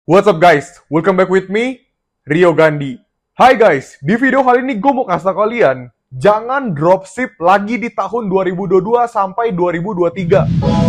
What's up guys? Welcome back with me, Rio Gandhi. Hai guys, di video kali ini gue mau kasih tau kalian, jangan dropship lagi di tahun 2022 sampai 2023.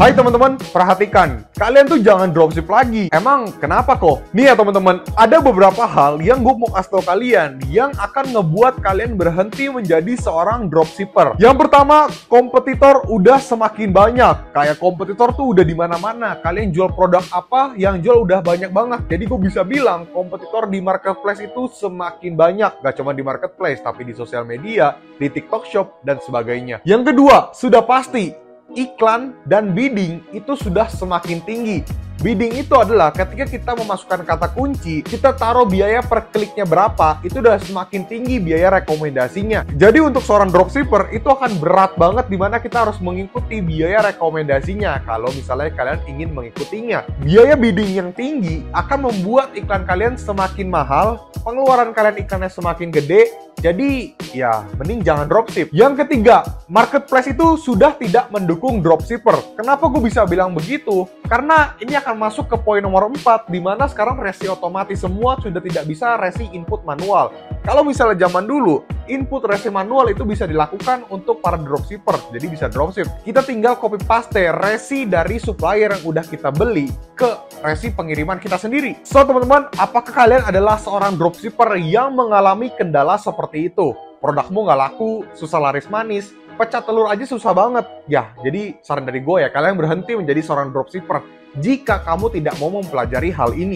Hai teman-teman, perhatikan, kalian tuh jangan dropship lagi. Emang kenapa kok? Nih ya teman-teman, ada beberapa hal yang gue mau kasih tau kalian yang akan ngebuat kalian berhenti menjadi seorang dropshipper. Yang pertama, kompetitor udah semakin banyak. Kayak kompetitor tuh udah di mana-mana. Kalian jual produk apa, yang jual udah banyak banget. Jadi gue bisa bilang kompetitor di marketplace itu semakin banyak. Gak cuma di marketplace, tapi di sosial media, di TikTok Shop, dan sebagainya. Yang kedua, sudah pasti iklan dan bidding itu sudah semakin tinggi. Bidding itu adalah ketika kita memasukkan kata kunci, kita taruh biaya per kliknya berapa, itu udah semakin tinggi biaya rekomendasinya. Jadi untuk seorang dropshipper itu akan berat banget dimana kita harus mengikuti biaya rekomendasinya kalau misalnya kalian ingin mengikutinya. Biaya bidding yang tinggi akan membuat iklan kalian semakin mahal, pengeluaran kalian iklannya semakin gede, jadi ya mending jangan dropship. Yang ketiga, marketplace itu sudah tidak mendukung dropshipper. Kenapa gue bisa bilang begitu? Karena ini akan masuk ke poin nomor 4, di mana sekarang resi otomatis semua sudah tidak bisa resi input manual. Kalau misalnya zaman dulu, input resi manual itu bisa dilakukan untuk para dropshipper, jadi bisa dropship. Kita tinggal copy paste resi dari supplier yang udah kita beli ke resi pengiriman kita sendiri. So teman-teman, apakah kalian adalah seorang dropshipper yang mengalami kendala seperti itu? Produkmu nggak laku, susah laris manis, pecah telur aja susah banget. Ya, jadi saran dari gue ya, kalian berhenti menjadi seorang dropshipper jika kamu tidak mau mempelajari hal ini.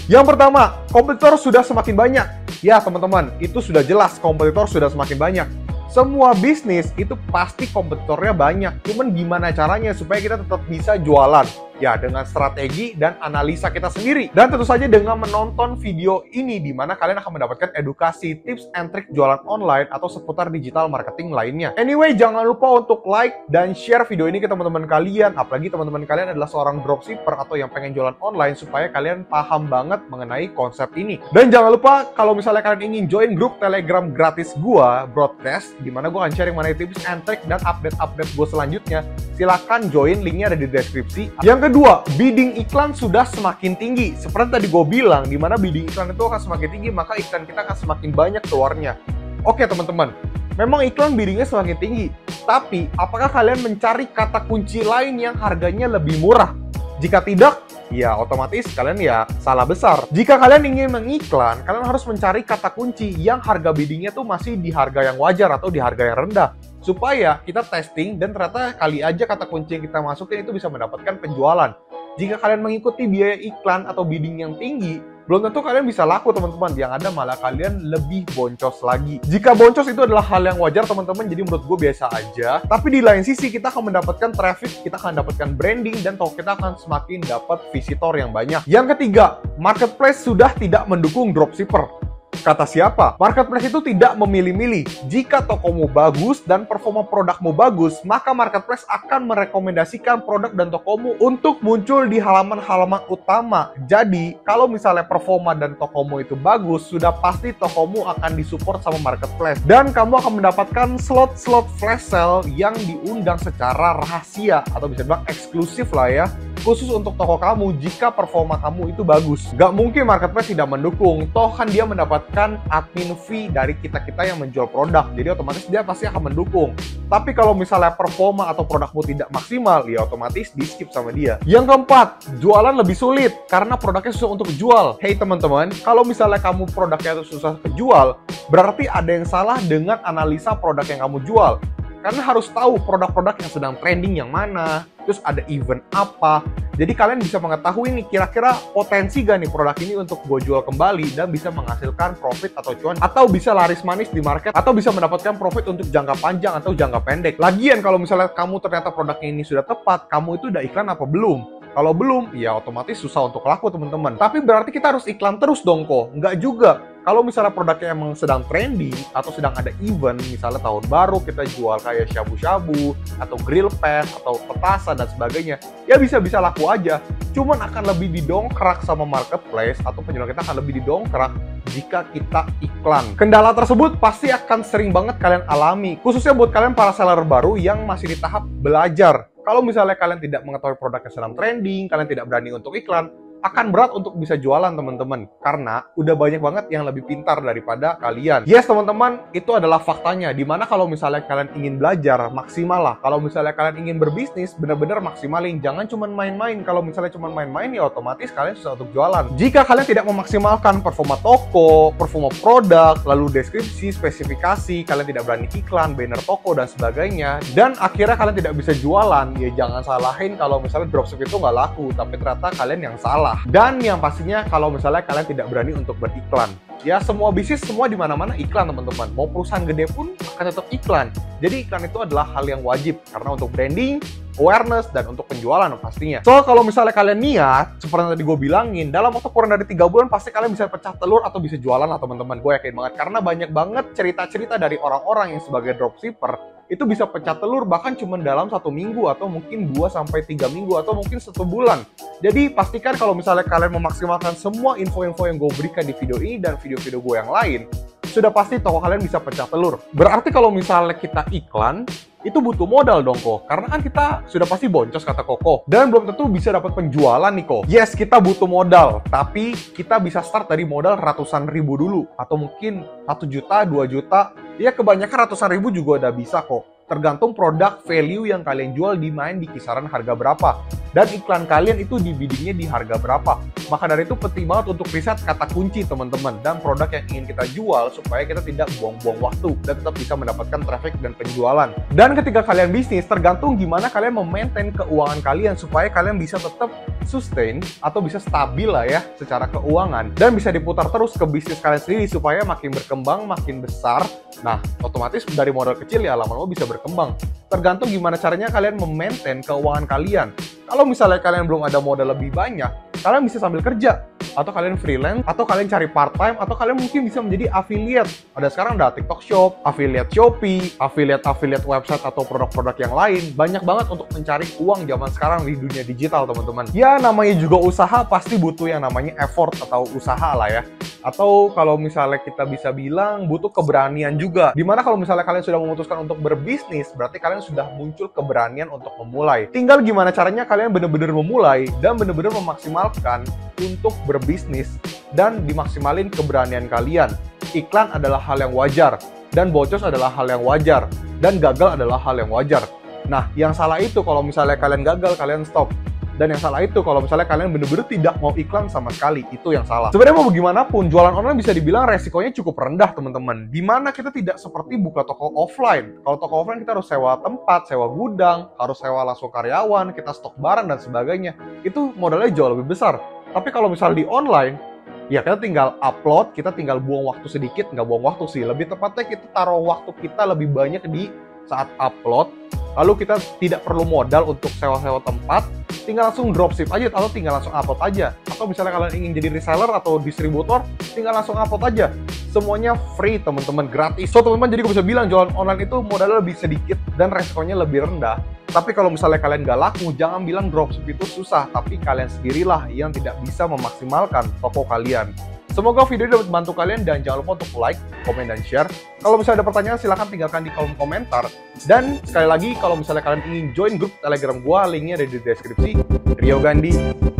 Yang pertama, kompetitor sudah semakin banyak. Ya teman-teman, itu sudah jelas kompetitor sudah semakin banyak. Semua bisnis itu pasti kompetitornya banyak. Cuman gimana caranya supaya kita tetap bisa jualan? Ya, dengan strategi dan analisa kita sendiri. Dan tentu saja dengan menonton video ini di mana kalian akan mendapatkan edukasi, tips and trik jualan online atau seputar digital marketing lainnya. Anyway, jangan lupa untuk like dan share video ini ke teman-teman kalian. Apalagi teman-teman kalian adalah seorang dropshipper atau yang pengen jualan online supaya kalian paham banget mengenai konsep ini. Dan jangan lupa kalau misalnya kalian ingin join grup Telegram gratis gua, Broadcast, di mana gua akan sharing mengenai tips and trik dan update-update gua selanjutnya. Silahkan join, linknya ada di deskripsi. Yang kedua, bidding iklan sudah semakin tinggi. Seperti tadi gue bilang, di mana bidding iklan itu akan semakin tinggi, maka iklan kita akan semakin banyak keluarnya. Oke teman-teman, memang iklan biddingnya semakin tinggi. Tapi, apakah kalian mencari kata kunci lain yang harganya lebih murah? Jika tidak, ya otomatis kalian ya salah besar. Jika kalian ingin mengiklan, kalian harus mencari kata kunci yang harga biddingnya tuh masih di harga yang wajar atau di harga yang rendah. Supaya kita testing dan ternyata kali aja kata kunci yang kita masukin itu bisa mendapatkan penjualan. Jika kalian mengikuti biaya iklan atau bidding yang tinggi, belum tentu kalian bisa laku teman-teman. Yang ada malah kalian lebih boncos lagi. Jika boncos itu adalah hal yang wajar teman-teman, jadi menurut gue biasa aja. Tapi di lain sisi kita akan mendapatkan traffic, kita akan mendapatkan branding, dan toko kita akan semakin dapat visitor yang banyak. Yang ketiga, marketplace sudah tidak mendukung dropshipper. Kata siapa? Marketplace itu tidak memilih-milih. Jika tokomu bagus dan performa produkmu bagus, maka marketplace akan merekomendasikan produk dan tokomu untuk muncul di halaman-halaman utama. Jadi, kalau misalnya performa dan tokomu itu bagus, sudah pasti tokomu akan disupport sama marketplace. Dan kamu akan mendapatkan slot-slot flash sale yang diundang secara rahasia atau bisa dibilang eksklusif lah ya. Khusus untuk toko kamu jika performa kamu itu bagus. Gak mungkin marketplace tidak mendukung. Toh kan dia mendapatkan admin fee dari kita-kita yang menjual produk. Jadi otomatis dia pasti akan mendukung. Tapi kalau misalnya performa atau produkmu tidak maksimal, ya otomatis di skip sama dia. Yang keempat, jualan lebih sulit karena produknya susah untuk jual. Hey teman-teman, kalau misalnya kamu produknya itu susah kejual, berarti ada yang salah dengan analisa produk yang kamu jual. Karena harus tahu produk-produk yang sedang trending yang mana, terus ada event apa. Jadi kalian bisa mengetahui nih kira-kira potensi gak nih produk ini untuk gue jual kembali dan bisa menghasilkan profit atau cuan, atau bisa laris manis di market, atau bisa mendapatkan profit untuk jangka panjang atau jangka pendek. Lagian kalau misalnya kamu ternyata produknya ini sudah tepat, kamu itu udah iklan apa belum? Kalau belum, ya otomatis susah untuk laku teman-teman. Tapi berarti kita harus iklan terus dong kok? Nggak juga. Kalau misalnya produknya emang sedang trending atau sedang ada event, misalnya tahun baru kita jual kayak shabu-shabu atau grill pan atau petasan dan sebagainya, ya bisa-bisa laku aja. Cuman akan lebih didongkrak sama marketplace atau penjualan kita akan lebih didongkrak jika kita iklan. Kendala tersebut pasti akan sering banget kalian alami, khususnya buat kalian para seller baru yang masih di tahap belajar. Kalau misalnya kalian tidak mengetahui produk yang sedang trending, kalian tidak berani untuk iklan, akan berat untuk bisa jualan teman-teman, karena udah banyak banget yang lebih pintar daripada kalian. Yes teman-teman, itu adalah faktanya. Dimana kalau misalnya kalian ingin belajar, maksimal lah. Kalau misalnya kalian ingin berbisnis, benar-benar maksimalin. Jangan cuma main-main. Kalau misalnya cuma main-main, ya otomatis kalian susah untuk jualan. Jika kalian tidak memaksimalkan performa toko, performa produk, lalu deskripsi, spesifikasi, kalian tidak berani iklan, banner toko dan sebagainya, dan akhirnya kalian tidak bisa jualan, ya jangan salahin kalau misalnya dropship itu nggak laku, tapi ternyata kalian yang salah. Dan yang pastinya kalau misalnya kalian tidak berani untuk beriklan. Ya semua bisnis, semua di mana-mana iklan teman-teman. Mau perusahaan gede pun akan tetap iklan. Jadi iklan itu adalah hal yang wajib karena untuk branding, awareness, dan untuk penjualan pastinya. So kalau misalnya kalian niat, seperti yang tadi gue bilangin, dalam waktu kurang dari 3 bulan pasti kalian bisa pecah telur atau bisa jualan lah teman-teman. Gue yakin banget karena banyak banget cerita-cerita dari orang-orang yang sebagai dropshipper itu bisa pecah telur bahkan cuma dalam 1 minggu atau mungkin 2-3 minggu atau mungkin 1 bulan. Jadi pastikan kalau misalnya kalian memaksimalkan semua info-info yang gue berikan di video ini dan video-video gue yang lain, sudah pasti toko kalian bisa pecah telur. Berarti kalau misalnya kita iklan, itu butuh modal dong kok. Karena kan kita sudah pasti boncos kata Koko. Dan belum tentu bisa dapat penjualan nih kok. Yes, kita butuh modal. Tapi kita bisa start dari modal ratusan ribu dulu. Atau mungkin 1 juta, 2 juta. Ya kebanyakan ratusan ribu juga udah bisa kok. Tergantung produk value yang kalian jual di kisaran harga berapa. Dan iklan kalian itu dibiddingnya di harga berapa. Maka dari itu penting banget untuk riset kata kunci teman-teman. Dan produk yang ingin kita jual supaya kita tidak buang-buang waktu. Dan tetap bisa mendapatkan traffic dan penjualan. Dan ketika kalian bisnis, tergantung gimana kalian memaintain keuangan kalian. Supaya kalian bisa tetap sustain atau bisa stabil lah ya secara keuangan. Dan bisa diputar terus ke bisnis kalian sendiri supaya makin berkembang, makin besar. Nah, otomatis dari modal kecil ya lama-lama bisa berkembang. Tergantung gimana caranya kalian memaintain keuangan kalian. Kalau misalnya kalian belum ada modal lebih banyak, kalian bisa sambil kerja. Atau kalian freelance, atau kalian cari part-time, atau kalian mungkin bisa menjadi affiliate. Ada sekarang ada TikTok Shop, affiliate Shopee, affiliate website atau produk-produk yang lain. Banyak banget untuk mencari uang zaman sekarang di dunia digital, teman-teman. Ya, namanya juga usaha, pasti butuh yang namanya effort atau usaha lah ya. Atau kalau misalnya kita bisa bilang butuh keberanian juga. Dimana kalau misalnya kalian sudah memutuskan untuk berbisnis, berarti kalian sudah muncul keberanian untuk memulai. Tinggal gimana caranya kalian benar-benar memulai dan benar-benar memaksimalkan untuk berbisnis dan dimaksimalin keberanian kalian. Iklan adalah hal yang wajar dan boncos adalah hal yang wajar dan gagal adalah hal yang wajar. Nah, yang salah itu kalau misalnya kalian gagal, kalian stop. Dan yang salah itu kalau misalnya kalian bener-bener tidak mau iklan sama sekali, itu yang salah. Sebenarnya mau bagaimanapun, jualan online bisa dibilang resikonya cukup rendah teman-teman. Dimana kita tidak seperti buka toko offline. Kalau toko offline kita harus sewa tempat, sewa gudang, harus sewa langsung karyawan, kita stok barang dan sebagainya. Itu modalnya jauh lebih besar. Tapi kalau misalnya di online, ya kita tinggal upload, kita tinggal buang waktu sedikit, nggak buang waktu sih. Lebih tepatnya kita taruh waktu kita lebih banyak di saat upload. Lalu kita tidak perlu modal untuk sewa-sewa tempat, tinggal langsung dropship aja atau tinggal langsung upload aja. Atau misalnya kalian ingin jadi reseller atau distributor, tinggal langsung upload aja. Semuanya free teman-teman, gratis. So teman-teman, jadi gue bisa bilang jualan online itu modalnya lebih sedikit dan resikonya lebih rendah. Tapi kalau misalnya kalian gak laku, jangan bilang dropship itu susah, tapi kalian sendirilah yang tidak bisa memaksimalkan toko kalian. Semoga video ini dapat membantu kalian dan jangan lupa untuk like, komen, dan share. Kalau misalnya ada pertanyaan silahkan tinggalkan di kolom komentar. Dan sekali lagi kalau misalnya kalian ingin join grup Telegram gua, linknya ada di deskripsi. Rio Gandhi,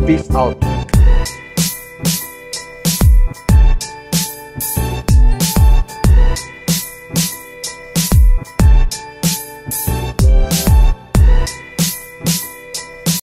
peace out.